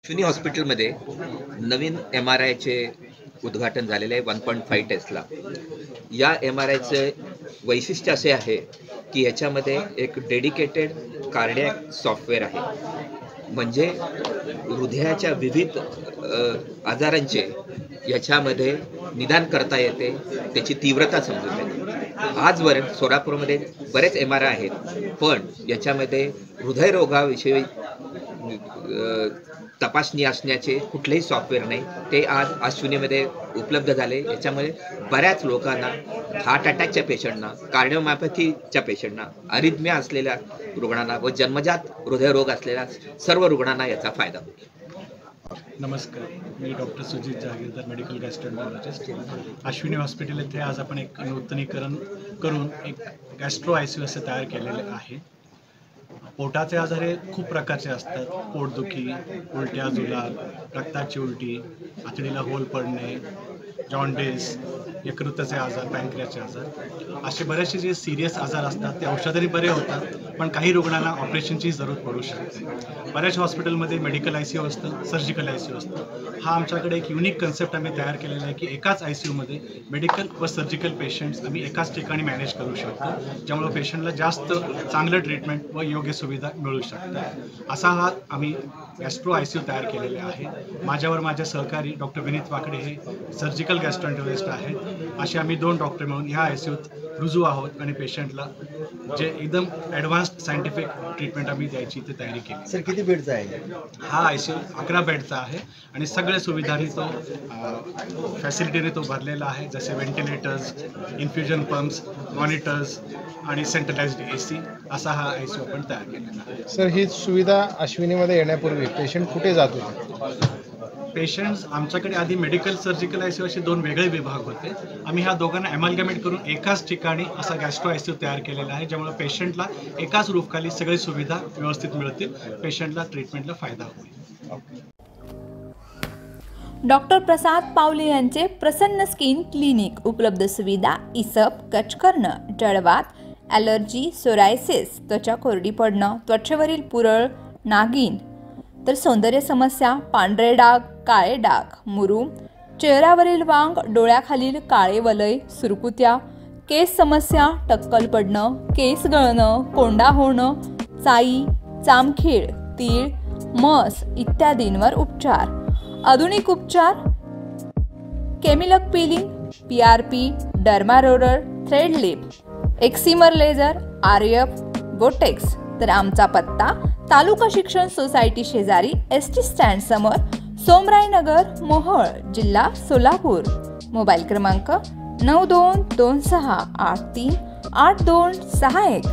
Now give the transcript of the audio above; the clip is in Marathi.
अश्विनी हॉस्पिटलमध्ये नवीन MRIचे उद्घाटन झालेले आहे 1.5 टेस्ला। या MRIचे वैशिष्ट्य असे आहे की याच्यामध्ये एक डेडिकेटेड कार्डियक सॉफ्टवेअर आहे, म्हणजे हृदयाच्या विविध आजारांचे याच्यामध्ये निदान करता येते, त्याची तीव्रता समजून येते। आजवर सोलापूरमध्ये बरेच MRI आहेत, पण याच्यामध्ये हृदयरोगाविषयी तपासणी असण्याचे कुठलेही सॉफ्टवेअर नाही। ते आज अश्विनीमध्ये उपलब्ध झाले। याच्यामुळे बऱ्याच लोकांना, हार्ट अटॅकच्या पेशंटना, कार्डिओमायपॅथीच्या पेशंटना, अरिथमिया असलेल्या रुग्णांना व जन्मजात हृदयरोग असलेल्या सर्व रुग्णांना याचा फायदा होतो। नमस्कार, मी doctor Sujit Jagirdar, medical gastroenterologist. Ashwini hospital येथे आज आपण एक नूतनीकरण करून एक गॅस्ट्रो ICU असे तयार केलेले आहे। पोटाचे आजार हे खूप प्रकारचे असतात। पोटदुखी, उलट्या जुलाब, रक्ताची उलटी, आतडीला होल पडणे, जॉन्डिस, यकृताचे आजार, पॅनक्रियाचे आजार, असे बरेचसे जे सिरियस आजार असतात ते औषधाने बरे होतात, पण काही रुग्णांना ऑपरेशनची जरूरत पडू शकते। बऱ्याच हॉस्पिटलमध्ये मेडिकल ICU असतं, सर्जिकल ICU असतं। हा आमच्याकडे एक युनिक कन्सेप्ट आम्ही तयार केलेला आहे की एकाच ICUमध्ये मेडिकल व सर्जिकल पेशंट्स आम्ही एकाच ठिकाणी मॅनेज करू शकतो, ज्यामुळे पेशंटला जास्त चांगलं ट्रीटमेंट व योग्य सुविधा मिळू शकतात। असा हा आम्ही गॅस्ट्रो ICU तयार केलेले आहे। माझ्यावर माझे सहकारी डॉक्टर विनीत वाकडे हे सर्जिकल गॅस्ट्रोएंटरोलॉजिस्ट आहेत। असे आम्ही 2 डॉक्टर मिळून ह्या ICUत रुजू आहोत आणि पेशंटला जे एकदम ॲडव्हान्स्ड सायंटिफिक ट्रीटमेंट आम्ही द्यायची इथे तयारी केली। सर, किती बेडचा आहे हा ICU 11 बेडचा आहे आणि सगळ्या सुविधांनी तो फॅसिलिटीने तो भरलेला आहे, जसे व्हेंटिलेटर्स, इन्फ्युजन पंप्स, मॉनिटर्स आणि सेंट्रलाइज्ड AC असा हा ICU आपण तयार केलेला आहे। सर, ही सुविधा अश्विनीमध्ये येण्यापूर्वी पेशंट कुठे जात होते? पेशंट्स आमच्याकडे आधी मेडिकल सर्जिकल ICU असे 2 वेगळे विभाग होते। आम्ही ह्या दोघांना ॲमॅलगमेट करून एकाच ठिकाणी असा गॅस्ट्रो ICU तयार केलेला आहे, ज्यामुळे पेशंटला एकाच रूफखाली सगळी सुविधा व्यवस्थित मिळतील, पेशंटला ट्रीटमेंटला फायदा होईल। डॉक्टर प्रसाद पावले यांचे प्रसन्न स्किन क्लिनिक। उपलब्ध सुविधा: इसप, कच करणं, जळवात, ॲलर्जी, सोरायसिस, त्वचा कोरडी पडणं, त्वचेवरील पुरळ, नागिन, तर सौंदर्य समस्या: पांढरे डाग, काळे डाग, मुरूम, चेहऱ्यावरील वांग, डोळ्याखालील काळे वलय, सुरकुत्या, केस समस्या, टक्कल पडणं, केस गळणं, कोंडा होणं, चाई, चामखीळ, तीळ, मस इत्यादींवर उपचार। आधुनिक उपचार: केमिलक peeling, PRP, derma roller, thread lip, excimer laser, RF, botox. तर आमचा पत्ता: तालुका शिक्षण सोसायटी शेजारी, ST स्टँड समोर, सोमराय नगर, मोहोळ, जिल्हा सोलापूर। मोबाईल क्रमांक 9226838261।